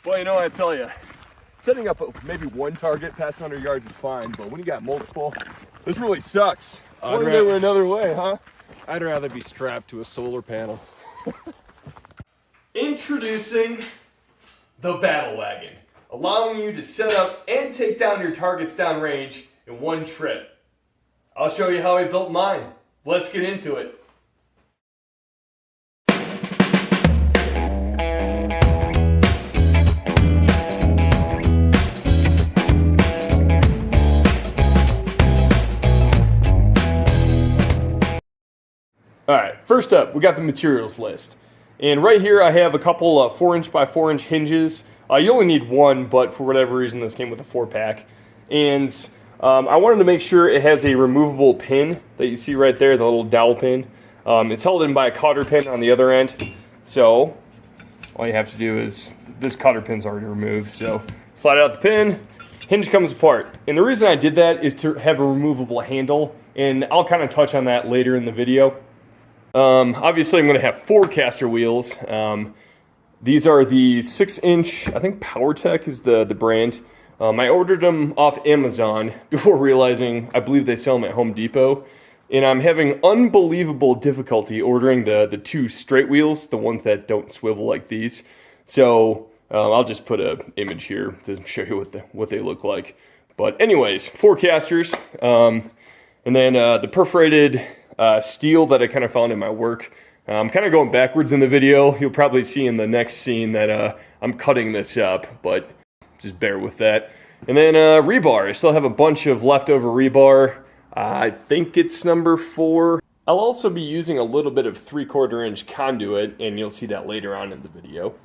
Well, you know what I tell you, setting up maybe one target past 100 yards is fine, but when you got multiple, this really sucks. One way or another way, huh? I'd rather be strapped to a solar panel. Introducing the Battle Wagon, allowing you to set up and take down your targets downrange in one trip. I'll show you how I built mine. Let's get into it. Alright, first up, we got the materials list. And right here I have a couple 4" by 4" hinges. You only need one, but for whatever reason this came with a 4-pack. And I wanted to make sure it has a removable pin that you see right there, the little dowel pin. It's held in by a cotter pin on the other end. So all you have to do is, this cotter pin's already removed, so slide out the pin, hinge comes apart. And the reason I did that is to have a removable handle, and I'll kind of touch on that later in the video. Obviously I'm going to have 4 caster wheels. These are the 6" I think PowerTech is the brand. I ordered them off Amazon before realizing I believe they sell them at Home Depot. And I'm having unbelievable difficulty ordering the 2 straight wheels, the ones that don't swivel like these. So I'll just put an image here to show you what they look like. But anyways, 4 casters. And then the perforated steel that I kind of found in my work. I'm kind of going backwards in the video. You'll probably see in the next scene that I'm cutting this up, but just bear with that. And then rebar. I still have a bunch of leftover rebar. I think it's number 4. I'll also be using a little bit of 3/4" conduit, and you'll see that later on in the video.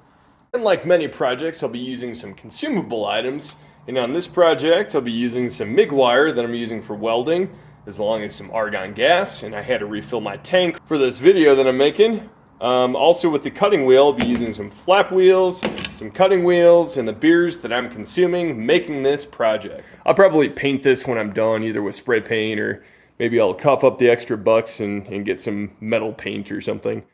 And like many projects, I'll be using some consumable items. And on this project, I'll be using some MIG wire that I'm using for welding, as long as some argon gas, and I had to refill my tank for this video that I'm making. Also with the cutting wheel, I'll be using some flap wheels, some cutting wheels, and the beers that I'm consuming making this project. I'll probably paint this when I'm done, either with spray paint, or maybe I'll cough up the extra bucks and get some metal paint or something.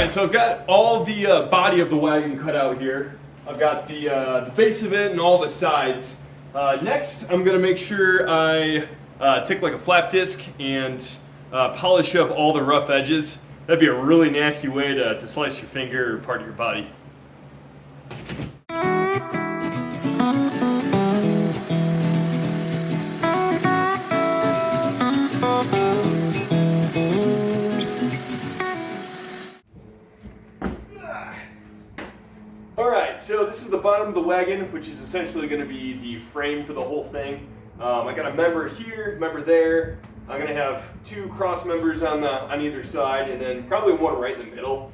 So I've got all the body of the wagon cut out here. I've got the base of it and all the sides. Next, I'm gonna make sure I take like a flap disc and polish up all the rough edges. That'd be a really nasty way to slice your finger or part of your body. Alright, so this is the bottom of the wagon, which is essentially going to be the frame for the whole thing. I got a member here, member there. I'm going to have 2 cross members on either side, and then probably one right in the middle.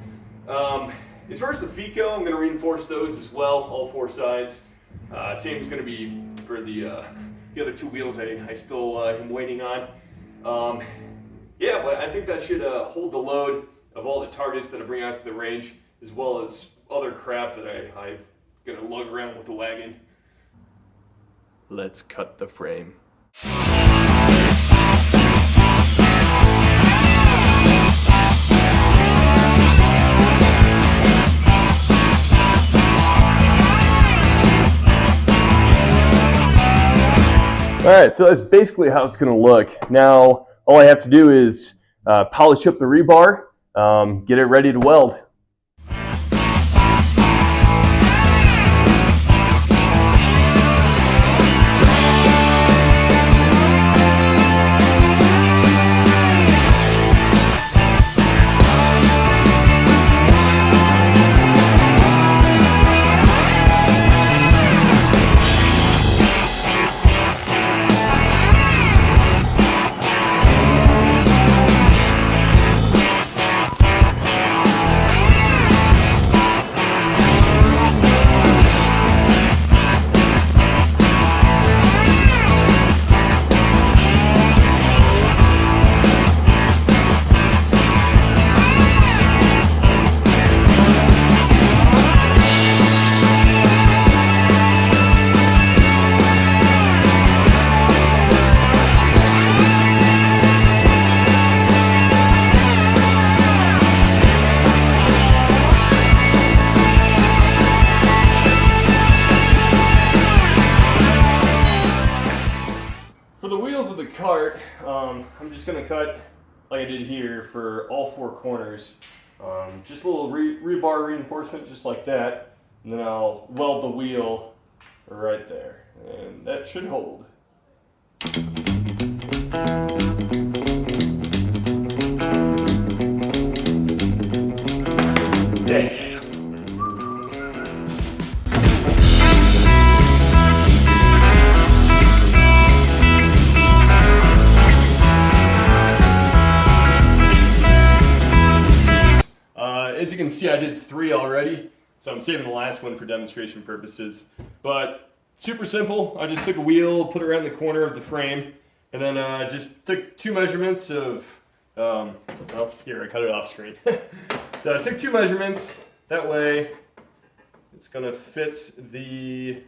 As far as the feet go, I'm going to reinforce those as well, all 4 sides. Same is going to be for the other 2 wheels I still am waiting on. Yeah, but I think that should hold the load of all the targets that I bring out to the range, as well as other crap that I'm gonna lug around with the wagon. Let's cut the frame. Alright, so that's basically how it's gonna look. Now, all I have to do is polish up the rebar, get it ready to weld. cart, I'm just going to cut like I did here for all 4 corners. Just a little rebar reinforcement just like that. And then I'll weld the wheel right there. And that should hold. Damn. As you can see, I did 3 already, so I'm saving the last one for demonstration purposes. But super simple. I just took a wheel, put it around the corner of the frame, and then just took 2 measurements of, well, here, I cut it off screen. So I took 2 measurements. That way, it's going to fit the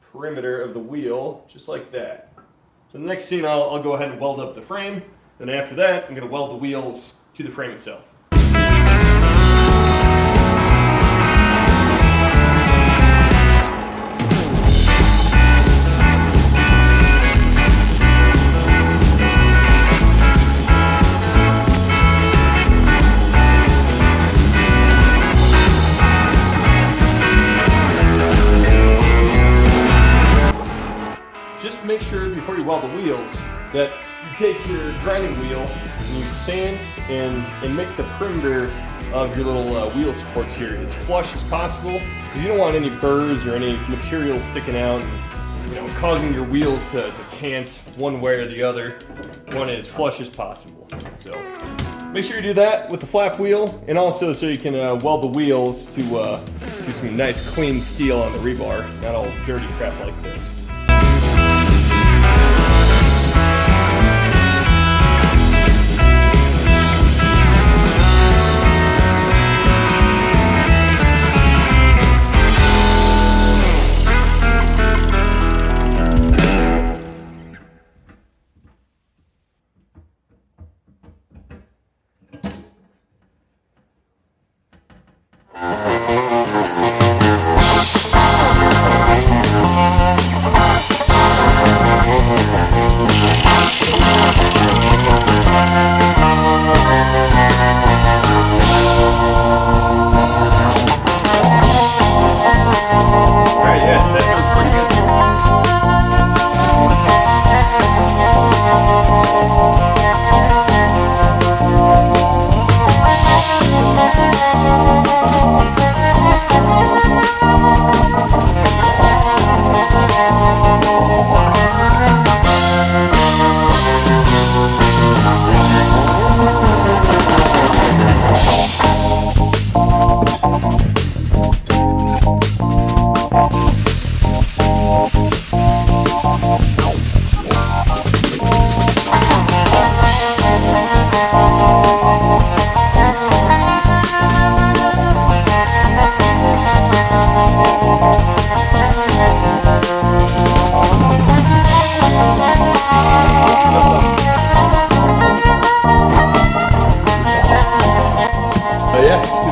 perimeter of the wheel, just like that. So the next scene, I'll go ahead and weld up the frame. Then after that, I'm going to weld the wheels to the frame itself. Just make sure before you weld the wheels that you take your grinding wheel and you sand and make the perimeter of your little wheel supports here as flush as possible, because you don't want any burrs or any material sticking out and causing your wheels to cant one way or the other. You want it as flush as possible. So make sure you do that with the flap wheel, and also so you can weld the wheels to some nice clean steel on the rebar, not all dirty crap like this.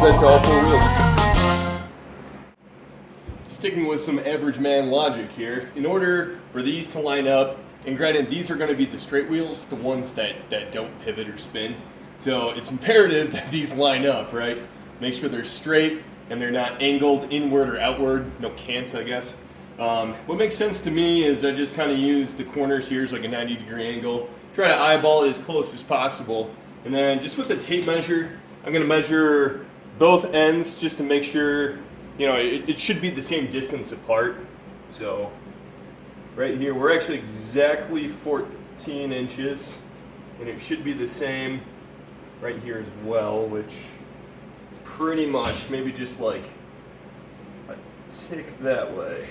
To all 4 wheels. Sticking with some average man logic here, in order for these to line up, and granted these are going to be the straight wheels, the ones that don't pivot or spin, so it's imperative that these line up, right? Make sure they're straight and they're not angled inward or outward, no cants I guess. What makes sense to me is I just kind of use the corners here as like a 90-degree angle, try to eyeball it as close as possible, and then just with the tape measure, I'm going to measure both ends just to make sure, it should be the same distance apart. So right here, we're actually exactly 14 inches, and it should be the same right here as well, which pretty much maybe just like a tick that way.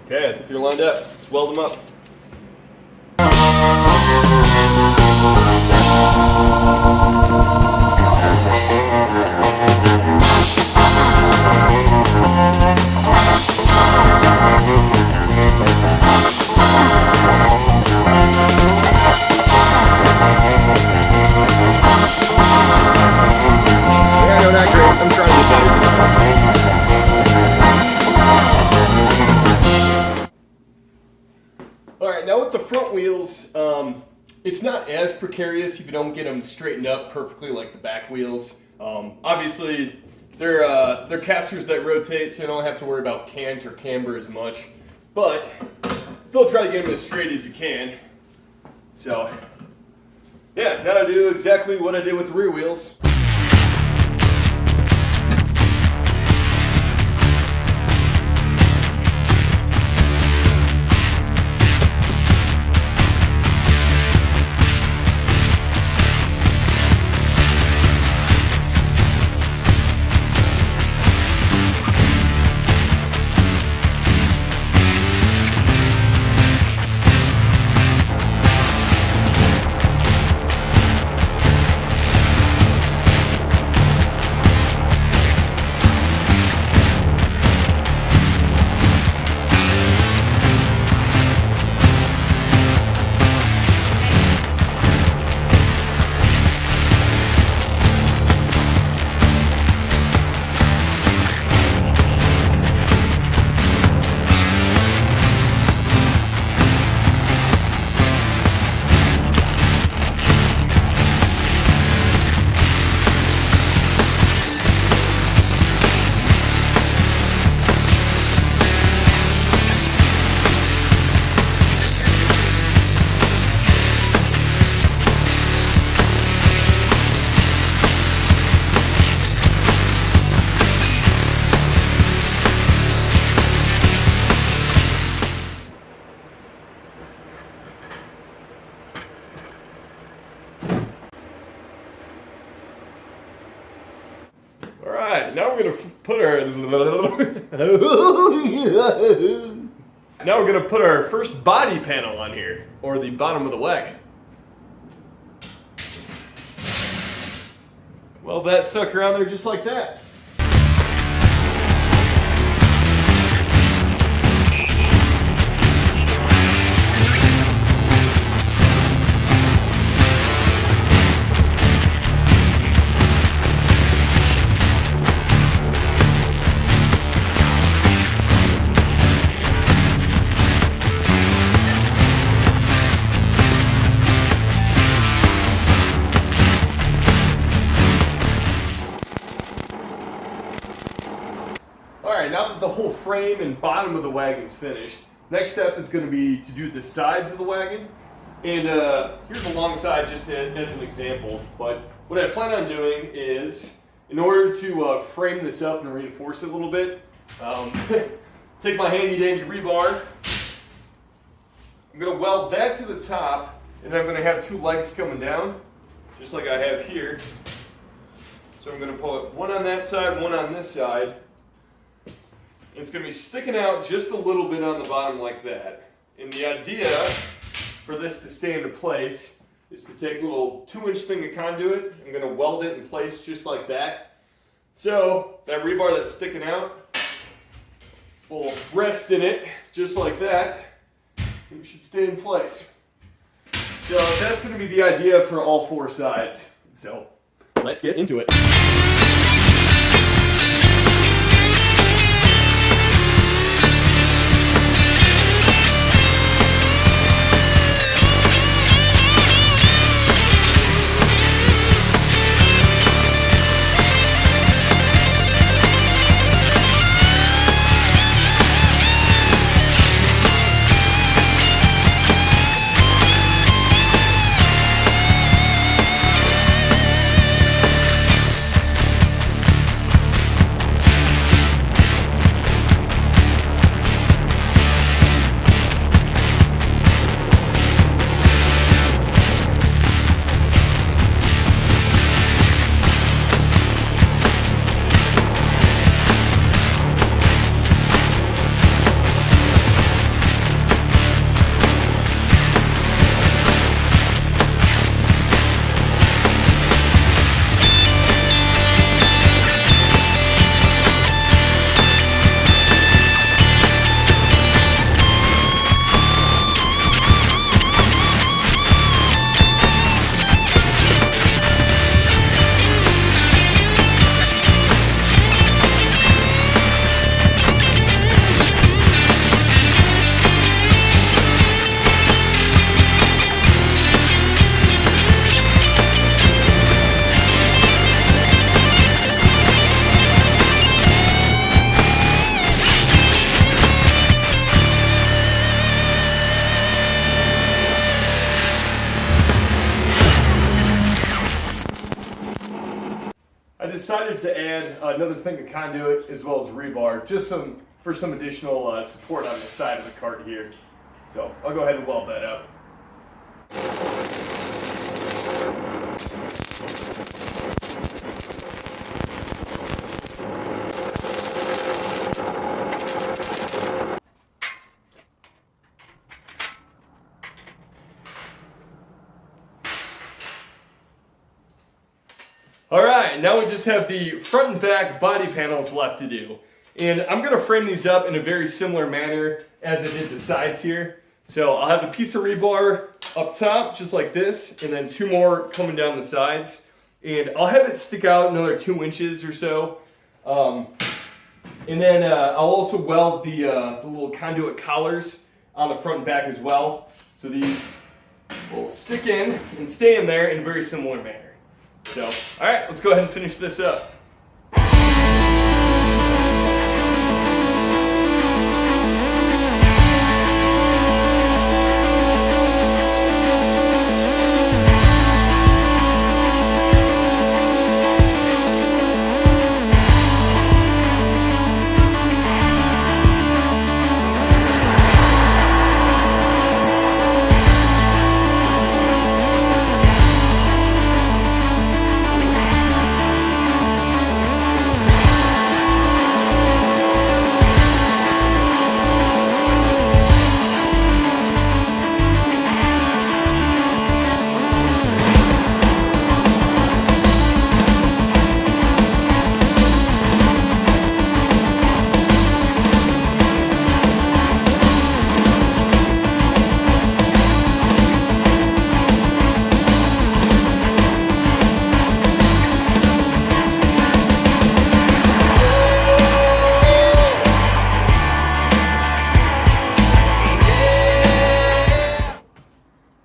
Okay, I think they're lined up. Let's weld them up. Yeah, no, not great. I'm trying to get better. precarious if you don't get them straightened up perfectly like the back wheels. Obviously, they're casters that rotate, so you don't have to worry about cant or camber as much. But still try to get them as straight as you can. So, yeah, now I do exactly what I did with the rear wheels. Alright, now we're gonna put our now we're gonna put our first body panel on here, or the bottom of the wagon. Well, that sucker on there just like that. Alright, now that the whole frame and bottom of the wagon's finished, next step is going to be to do the sides of the wagon. And here's the long side just as an example. But what I plan on doing is, in order to frame this up and reinforce it a little bit, take my handy dandy rebar. I'm going to weld that to the top, and then I'm going to have two legs coming down, just like I have here. So I'm going to put one on that side, one on this side. It's going to be sticking out just a little bit on the bottom like that. And the idea for this to stay into place is to take a little 2-inch thing of conduit. I'm going to weld it in place just like that. So that rebar that's sticking out will rest in it just like that. And it should stay in place. So that's going to be the idea for all 4 sides. So let's get into it. decided to add another thing of conduit as well as rebar, just for some additional support on the side of the cart here. So I'll go ahead and weld that up. Alright, now we just have the front and back body panels left to do. And I'm going to frame these up in a very similar manner as I did the sides here. So I'll have a piece of rebar up top, just like this, and then 2 more coming down the sides. And I'll have it stick out another 2 inches or so. And then I'll also weld the little conduit collars on the front and back as well. So these will stick in and stay in there in a very similar manner. So, alright, let's go ahead and finish this up.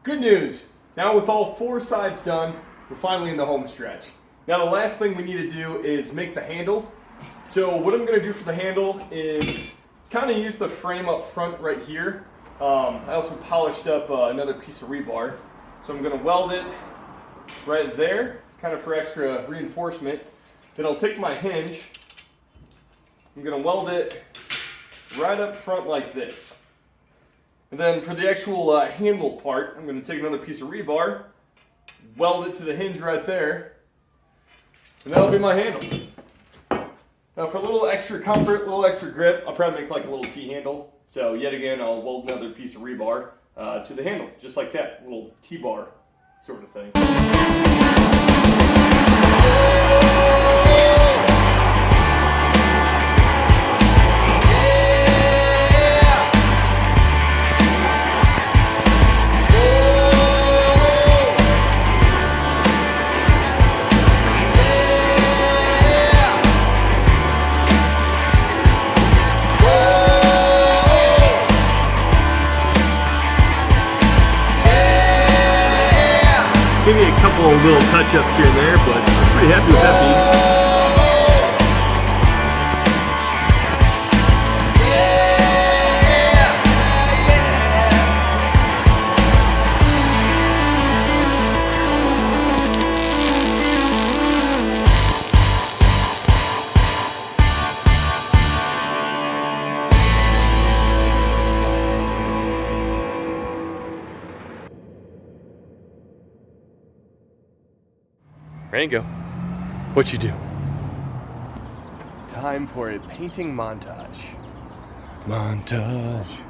Good news, now with all 4 sides done, we're finally in the home stretch. Now the last thing we need to do is make the handle. So what I'm going to do for the handle is kind of use the frame up front right here. I also polished up another piece of rebar. So I'm going to weld it right there, kind of for extra reinforcement. Then I'll take my hinge, I'm going to weld it right up front like this. And then for the actual handle part, I'm going to take another piece of rebar, weld it to the hinge right there, and that'll be my handle. Now for a little extra comfort, a little extra grip, I'll probably make like a little T-handle. So yet again, I'll weld another piece of rebar to the handle, just like that, a little T-bar sort of thing. Maybe a couple of little touch-ups here and there, but I'm pretty happy with that beat. Rango, what you do? Time for a painting montage. Montage.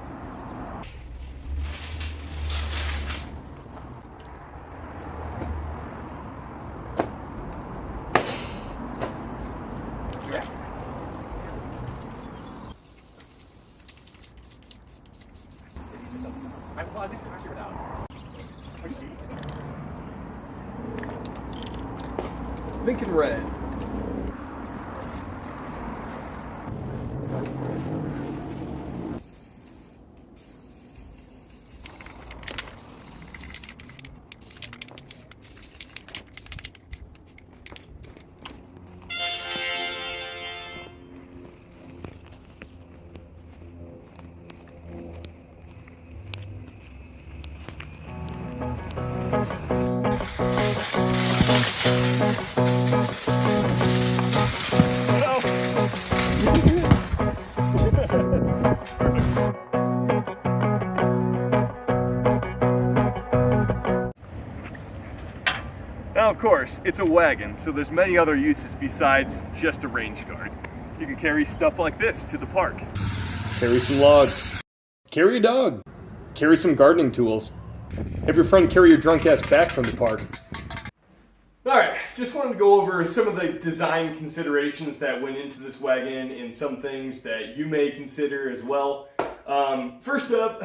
Thinking red. course, it's a wagon, so there's many other uses besides just a range guard. You can carry stuff like this to the park. Carry some logs. Carry a dog. Carry some gardening tools. Have your friend carry your drunk ass back from the park. Alright, just wanted to go over some of the design considerations that went into this wagon and some things that you may consider as well. First up,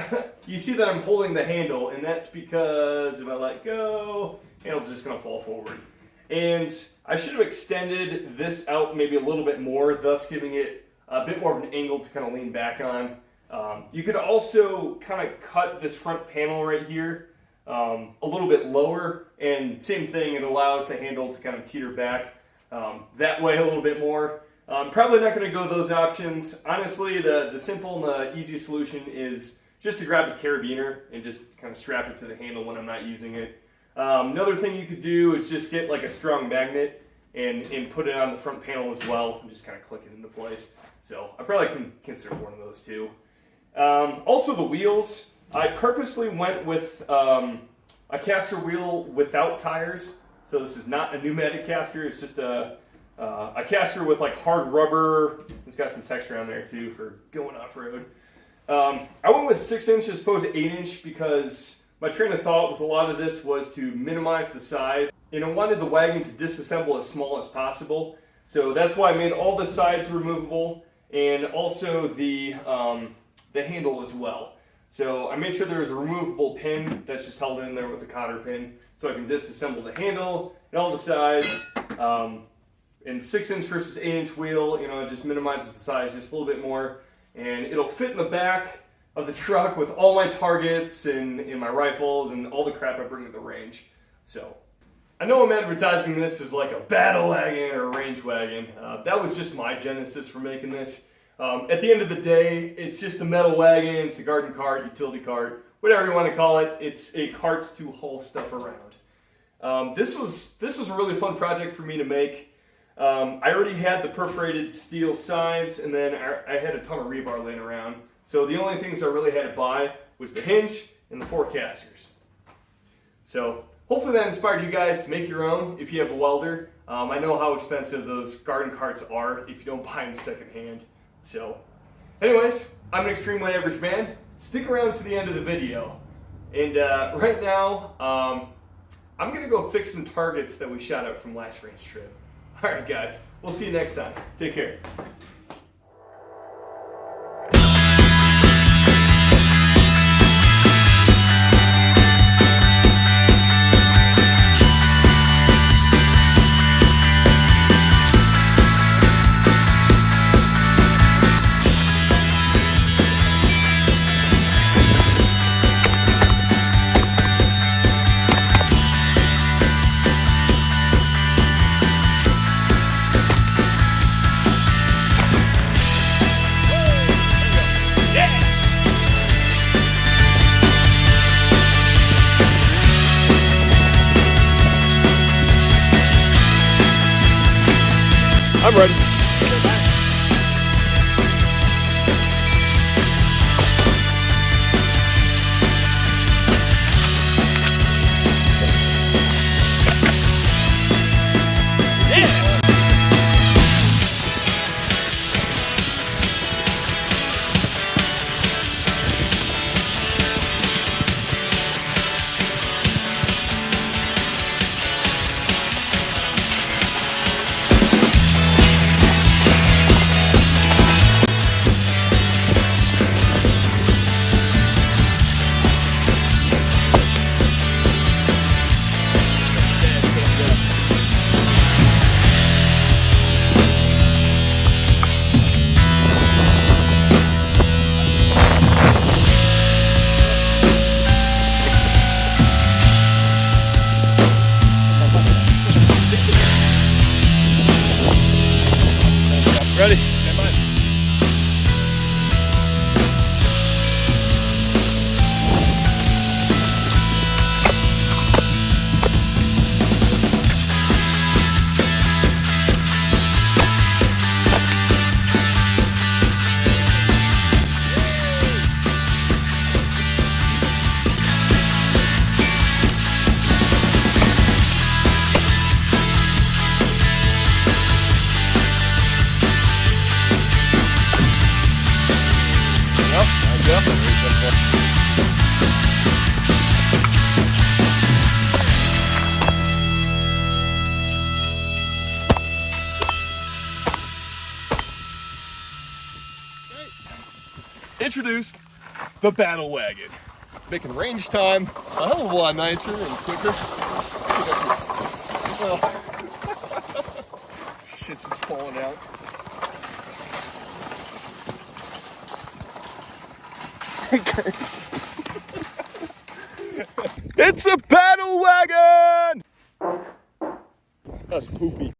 you see that I'm holding the handle, and that's because if I let go, the handle's just going to fall forward. And I should have extended this out maybe a little bit more, thus giving it a bit more of an angle to kind of lean back on. You could also kind of cut this front panel right here a little bit lower, and same thing, it allows the handle to kind of teeter back that way a little bit more. Probably not going to go those options. Honestly, the simple and the easy solution is just to grab a carabiner and just kind of strap it to the handle when I'm not using it. Another thing you could do is just get like a strong magnet and put it on the front panel as well and just kind of click it into place. So I probably can consider one of those too. Also the wheels, I purposely went with a caster wheel without tires. So this is not a pneumatic caster, it's just a caster with like hard rubber. It's got some texture on there too for going off-road. I went with 6" as opposed to 8" because my train of thought with a lot of this was to minimize the size, and I wanted the wagon to disassemble as small as possible. So that's why I made all the sides removable and also the handle as well. So I made sure there was a removable pin that's just held in there with a cotter pin, so I can disassemble the handle and all the sides. And 6" versus 8" wheel, you know, it just minimizes the size just a little bit more, and it'll fit in the back of the truck with all my targets and my rifles and all the crap I bring to the range. So I know I'm advertising this as like a battle wagon or a range wagon. That was just my genesis for making this. At the end of the day, it's just a metal wagon, it's a garden cart, utility cart, whatever you want to call it. It's a cart to haul stuff around. This was a really fun project for me to make. I already had the perforated steel sides, and then I had a ton of rebar laying around. So the only things I really had to buy was the hinge and the 4 casters. So hopefully that inspired you guys to make your own if you have a welder. I know how expensive those garden carts are if you don't buy them secondhand. So anyways, I'm an extremely average man. Stick around to the end of the video. And right now, I'm going to go fix some targets that we shot out from last range trip. Alright guys, we'll see you next time. Take care. I'm ready. Ready? Stand by. Introduced the Battle Wagon, making range time a hell of a lot nicer and quicker. Oh. Shit's just falling out. It's a Battle Wagon! That's poopy.